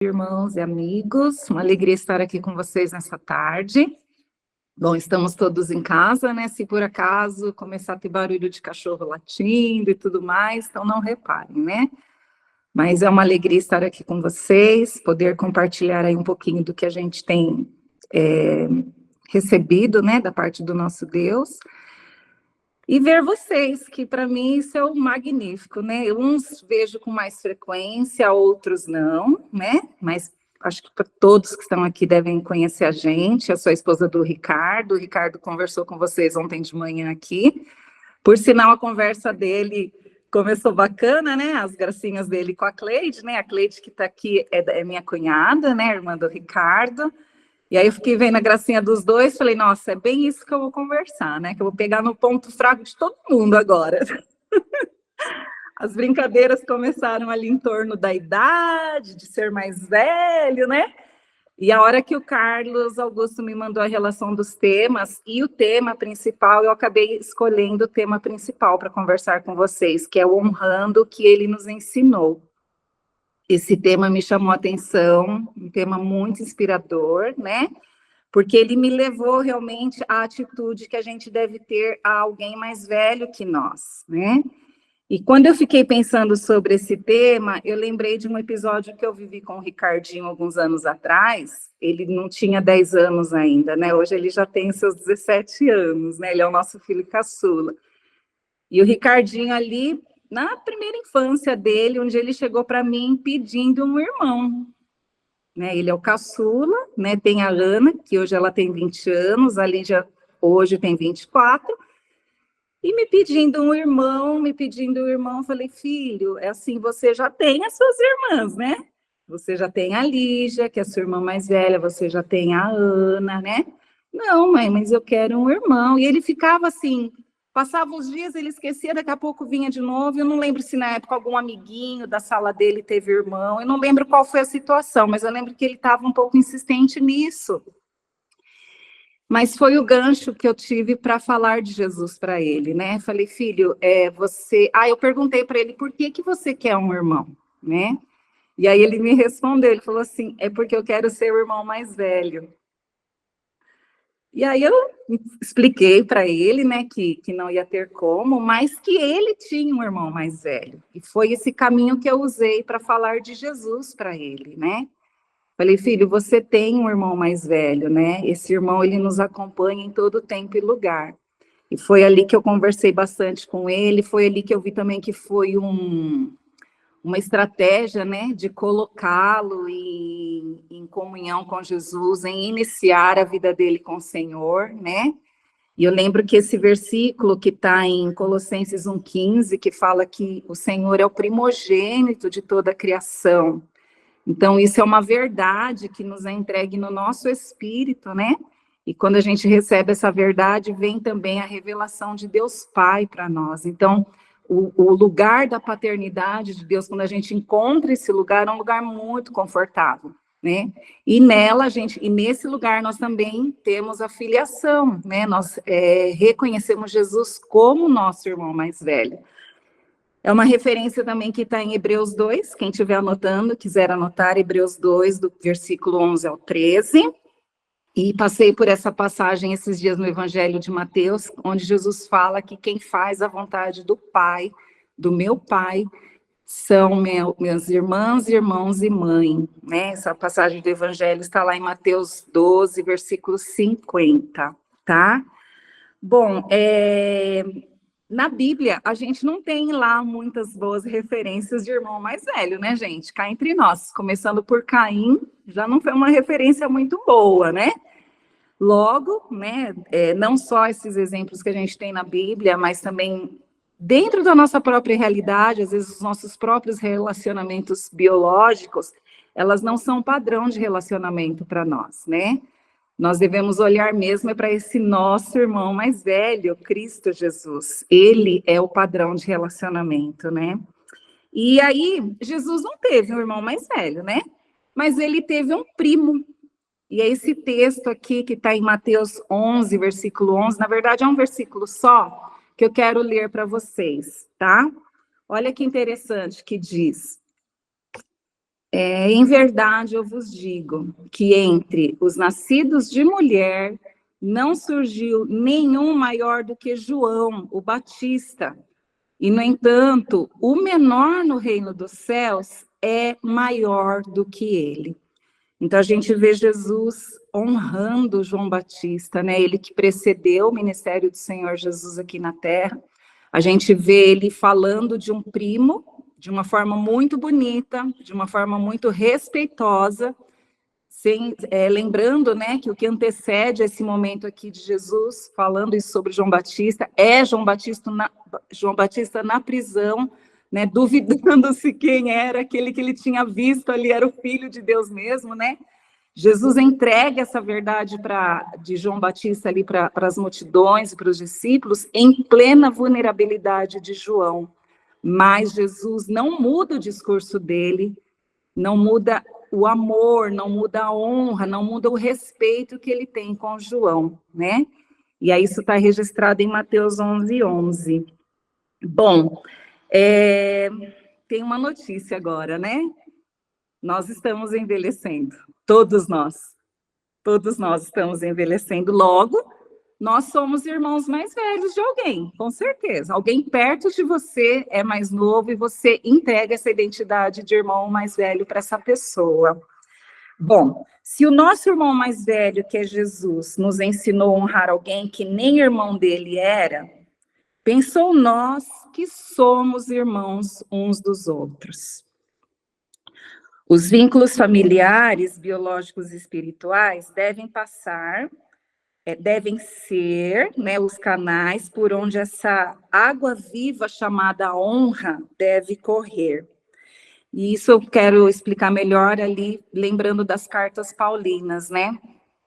Irmãos e amigos, uma alegria estar aqui com vocês nessa tarde. Bom, estamos todos em casa, né? Se por acaso começar a ter barulho de cachorro latindo e tudo mais, então não reparem, né? Mas é uma alegria estar aqui com vocês, poder compartilhar aí um pouquinho do que a gente tem recebido, né, da parte do nosso Deus. E ver vocês, que para mim isso é o magnífico, né? Uns vejo com mais frequência, outros não, né? Mas acho que para todos que estão aqui devem conhecer a gente. Eu sou a esposa do Ricardo. O Ricardo conversou com vocês ontem de manhã aqui. Por sinal, a conversa dele começou bacana, né? As gracinhas dele com a Cleide, né? A Cleide que está aqui é minha cunhada, né? Irmã do Ricardo. E aí eu fiquei vendo a gracinha dos dois, falei, nossa, é bem isso que eu vou conversar, né? Que eu vou pegar no ponto fraco de todo mundo agora. As brincadeiras começaram ali em torno da idade, de ser mais velho, né? E a hora que o Carlos Augusto me mandou a relação dos temas, e o tema principal, eu acabei escolhendo o tema principal para conversar com vocês, que é o honrando o que ele nos ensinou. Esse tema me chamou a atenção, um tema muito inspirador, né? Porque ele me levou realmente à atitude que a gente deve ter a alguém mais velho que nós, né? E quando eu fiquei pensando sobre esse tema, eu lembrei de um episódio que eu vivi com o Ricardinho alguns anos atrás. Ele não tinha 10 anos ainda, né? Hoje ele já tem seus 17 anos, né? Ele é o nosso filho caçula. E o Ricardinho ali, na primeira infância dele, onde ele chegou para mim pedindo um irmão, né? Ele é o caçula, né? Tem a Ana, que hoje ela tem 20 anos, a Lídia hoje tem 24, e me pedindo um irmão, falei, filho, é assim, você já tem as suas irmãs, né? Você já tem a Lígia, que é a sua irmã mais velha, você já tem a Ana, né? Não, mãe, mas eu quero um irmão. E ele ficava assim, passava os dias, ele esquecia, daqui a pouco vinha de novo. Eu não lembro se na época algum amiguinho da sala dele teve irmão, eu não lembro qual foi a situação, mas eu lembro que ele estava um pouco insistente nisso. Mas foi o gancho que eu tive para falar de Jesus para ele, né? Falei, filho, você... eu perguntei para ele, por que você quer um irmão, né? E aí ele me respondeu, ele falou assim, é porque eu quero ser o irmão mais velho. E aí eu expliquei para ele, né, que não ia ter como, mas que ele tinha um irmão mais velho. E foi esse caminho que eu usei para falar de Jesus para ele, né? Falei, filho, você tem um irmão mais velho, né? Esse irmão, ele nos acompanha em todo tempo e lugar. E foi ali que eu conversei bastante com ele, foi ali que eu vi também que foi uma estratégia, né, de colocá-lo em comunhão com Jesus, em iniciar a vida dele com o Senhor, né? E eu lembro que esse versículo que está em Colossenses 1,15, que fala que o Senhor é o primogênito de toda a criação. Então, isso é uma verdade que nos é entregue no nosso espírito, né? E quando a gente recebe essa verdade, vem também a revelação de Deus Pai para nós. Então, o lugar da paternidade de Deus, quando a gente encontra esse lugar, é um lugar muito confortável, né? E nesse lugar nós também temos a filiação, né? Nós reconhecemos Jesus como nosso irmão mais velho. É uma referência também que está em Hebreus 2, quem estiver anotando, quiser anotar, Hebreus 2, do versículo 11 ao 13. E passei por essa passagem esses dias no Evangelho de Mateus, onde Jesus fala que quem faz a vontade do Pai, do meu Pai, são meus irmãos, irmãos e mãe, né? Essa passagem do Evangelho está lá em Mateus 12, versículo 50, tá? Bom, na Bíblia, a gente não tem lá muitas boas referências de irmão mais velho, né, gente? Cá entre nós, começando por Caim, já não foi uma referência muito boa, né? Logo, né, não só esses exemplos que a gente tem na Bíblia, mas também dentro da nossa própria realidade, às vezes os nossos próprios relacionamentos biológicos, elas não são padrão de relacionamento para nós, né? Nós devemos olhar mesmo para esse nosso irmão mais velho, Cristo Jesus. Ele é o padrão de relacionamento, né? E aí, Jesus não teve um irmão mais velho, né? Mas ele teve um primo. E é esse texto aqui, que está em Mateus 11, versículo 11, na verdade é um versículo só, que eu quero ler para vocês, tá? Olha que interessante que diz. Em verdade, eu vos digo que entre os nascidos de mulher não surgiu nenhum maior do que João, o Batista. E, no entanto, o menor no reino dos céus é maior do que ele. Então, a gente vê Jesus honrando João Batista, né? Ele que precedeu o ministério do Senhor Jesus aqui na terra. A gente vê ele falando de um primo, de uma forma muito bonita, de uma forma muito respeitosa, lembrando, né, que o que antecede esse momento aqui de Jesus, falando isso sobre João Batista, é João Batista na prisão, né, duvidando se quem era aquele que ele tinha visto ali era o Filho de Deus mesmo, né? Jesus entrega essa verdade de João Batista ali para as multidões e para os discípulos em plena vulnerabilidade de João. Mas Jesus não muda o discurso dele, não muda o amor, não muda a honra, não muda o respeito que ele tem com João, né? E aí isso está registrado em Mateus 11:11. Bom, tem uma notícia agora, né? Nós estamos envelhecendo, todos nós estamos envelhecendo, logo, nós somos irmãos mais velhos de alguém, com certeza. Alguém perto de você é mais novo e você entrega essa identidade de irmão mais velho para essa pessoa. Bom, se o nosso irmão mais velho, que é Jesus, nos ensinou a honrar alguém que nem irmão dele era, pensou nós que somos irmãos uns dos outros. Os vínculos familiares, biológicos e espirituais devem ser, né, os canais por onde essa água viva chamada honra deve correr. E isso eu quero explicar melhor ali, lembrando das cartas paulinas, né?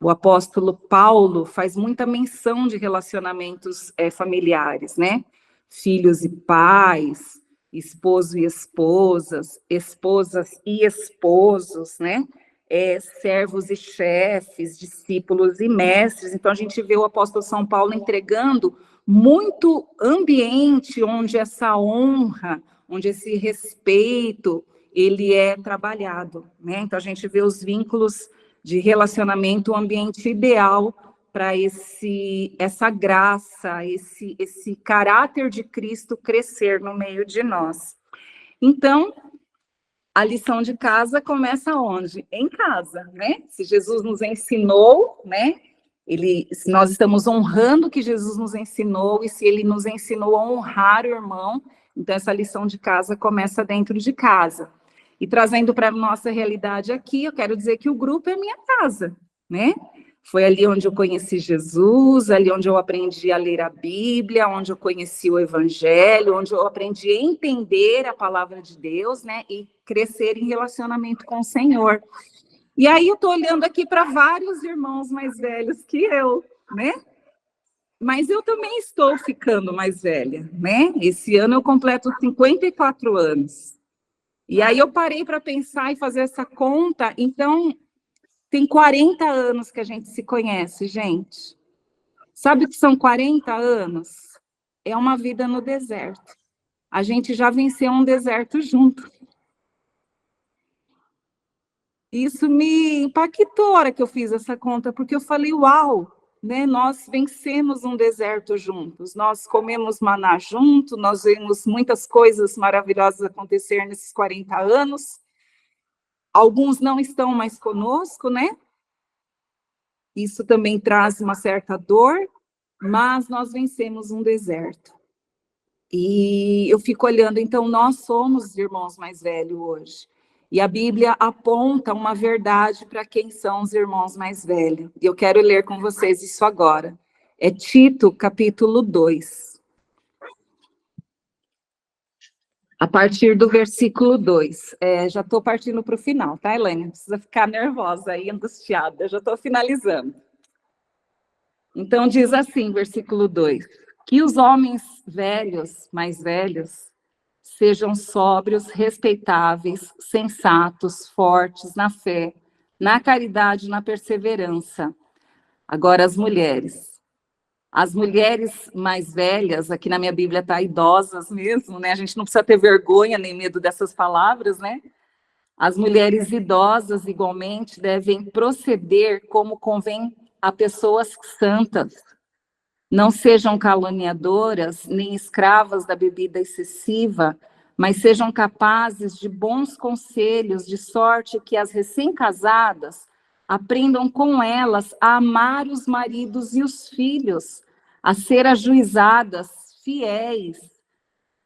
O apóstolo Paulo faz muita menção de relacionamentos familiares, né? Filhos e pais, esposo e esposas, esposas e esposos, né? Servos e chefes, discípulos e mestres. Então, a gente vê o apóstolo São Paulo entregando muito ambiente onde essa honra, onde esse respeito, ele é trabalhado, né? Então, a gente vê os vínculos de relacionamento, o ambiente ideal para essa graça, esse caráter de Cristo crescer no meio de nós. Então, a lição de casa começa onde? Em casa, né? Se Jesus nos ensinou, né? Se nós estamos honrando o que Jesus nos ensinou, e se ele nos ensinou a honrar o irmão, então essa lição de casa começa dentro de casa. E trazendo para a nossa realidade aqui, eu quero dizer que o grupo é minha casa, né? Foi ali onde eu conheci Jesus, ali onde eu aprendi a ler a Bíblia, onde eu conheci o Evangelho, onde eu aprendi a entender a palavra de Deus, né? E crescer em relacionamento com o Senhor. E aí eu estou olhando aqui para vários irmãos mais velhos que eu, né? Mas eu também estou ficando mais velha, né? Esse ano eu completo 54 anos. E aí eu parei para pensar e fazer essa conta, então tem 40 anos que a gente se conhece, gente. Sabe o que são 40 anos? É uma vida no deserto. A gente já venceu um deserto junto. Isso me impactou a hora que eu fiz essa conta, porque eu falei, uau, né? Nós vencemos um deserto juntos, nós comemos maná junto, nós vimos muitas coisas maravilhosas acontecer nesses 40 anos. Alguns não estão mais conosco, né? Isso também traz uma certa dor, mas nós vencemos um deserto. E eu fico olhando, então, nós somos irmãos mais velhos hoje. E a Bíblia aponta uma verdade para quem são os irmãos mais velhos. E eu quero ler com vocês isso agora. É Tito, capítulo 2. A partir do versículo 2. Já estou partindo para o final, tá, Elaine? Não precisa ficar nervosa aí, angustiada. Eu já estou finalizando. Então, diz assim, versículo 2. Que os homens velhos, mais velhos, sejam sóbrios, respeitáveis, sensatos, fortes na fé, na caridade, na perseverança. Agora, as mulheres mais velhas, aqui na minha Bíblia está idosas mesmo, né? A gente não precisa ter vergonha nem medo dessas palavras, né? As mulheres idosas, igualmente, devem proceder como convém a pessoas santas. Não sejam caluniadoras, nem escravas da bebida excessiva, mas sejam capazes de bons conselhos, de sorte que as recém-casadas aprendam com elas a amar os maridos e os filhos, a ser ajuizadas, fiéis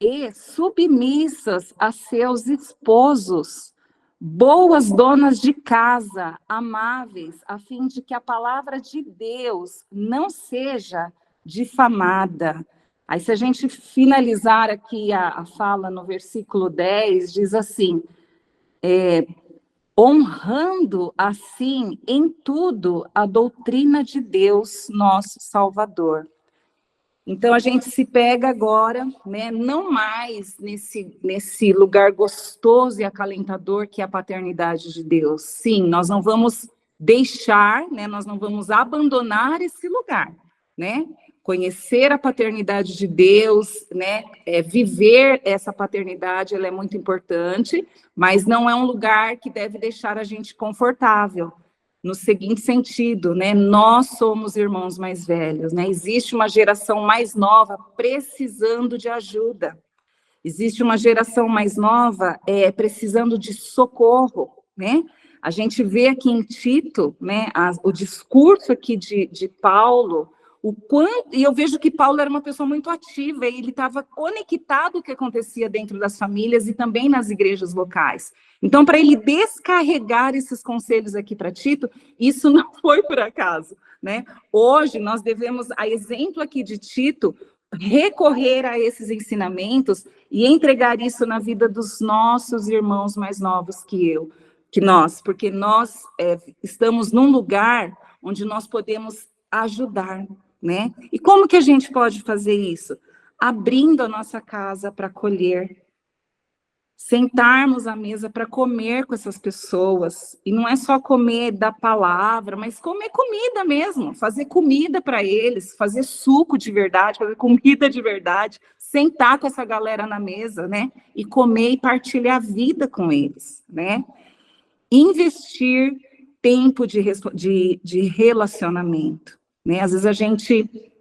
e submissas a seus esposos, boas donas de casa, amáveis, a fim de que a palavra de Deus não seja difamada. Aí, se a gente finalizar aqui a fala no versículo 10, diz assim, honrando assim em tudo a doutrina de Deus, nosso Salvador. Então, a gente se pega agora, né, não mais nesse lugar gostoso e acalentador que é a paternidade de Deus. Sim, nós não vamos deixar, né, nós não vamos abandonar esse lugar, né? Conhecer a paternidade de Deus, né, viver essa paternidade, ela é muito importante, mas não é um lugar que deve deixar a gente confortável. No seguinte sentido, né? Nós somos irmãos mais velhos, né? Existe uma geração mais nova precisando de ajuda. Existe uma geração mais nova precisando de socorro, né? A gente vê aqui em Tito, né? O discurso aqui de Paulo, o quanto, e eu vejo que Paulo era uma pessoa muito ativa, e ele estava conectado com o que acontecia dentro das famílias e também nas igrejas locais. Então, para ele descarregar esses conselhos aqui para Tito, isso não foi por acaso, né? Hoje, nós devemos, a exemplo aqui de Tito, recorrer a esses ensinamentos e entregar isso na vida dos nossos irmãos mais novos que nós, porque nós estamos num lugar onde nós podemos ajudar, né? E como que a gente pode fazer isso? Abrindo a nossa casa para acolher, sentarmos à mesa para comer com essas pessoas, e não é só comer da palavra, mas comer comida mesmo, fazer comida para eles, fazer suco de verdade, fazer comida de verdade, sentar com essa galera na mesa, né? E comer e partilhar a vida com eles, né? Investir tempo de relacionamento, né? Às vezes a gente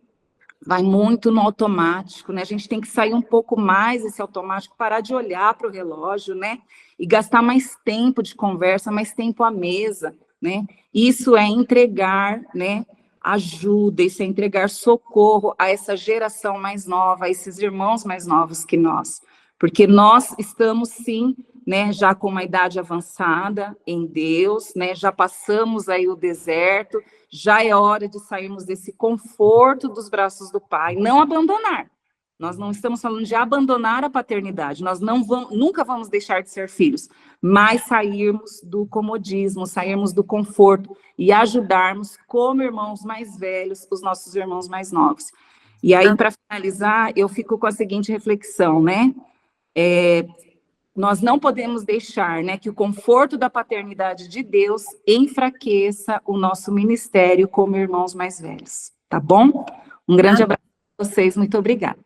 vai muito no automático, né? A gente tem que sair um pouco mais desse automático, parar de olhar para o relógio, né? E gastar mais tempo de conversa, mais tempo à mesa, né? Isso é entregar, né? Ajuda, isso é entregar socorro a essa geração mais nova, a esses irmãos mais novos que nós. Porque nós estamos, sim, né, já com uma idade avançada em Deus, né? Já passamos aí o deserto, já é hora de sairmos desse conforto dos braços do Pai, não abandonar. Nós não estamos falando de abandonar a paternidade, nós nunca vamos deixar de ser filhos, mas sairmos do comodismo, sairmos do conforto e ajudarmos como irmãos mais velhos, os nossos irmãos mais novos. E aí, para finalizar, eu fico com a seguinte reflexão, né? Nós não podemos deixar, né, que o conforto da paternidade de Deus enfraqueça o nosso ministério como irmãos mais velhos, tá bom? Um grande abraço a vocês, muito obrigada.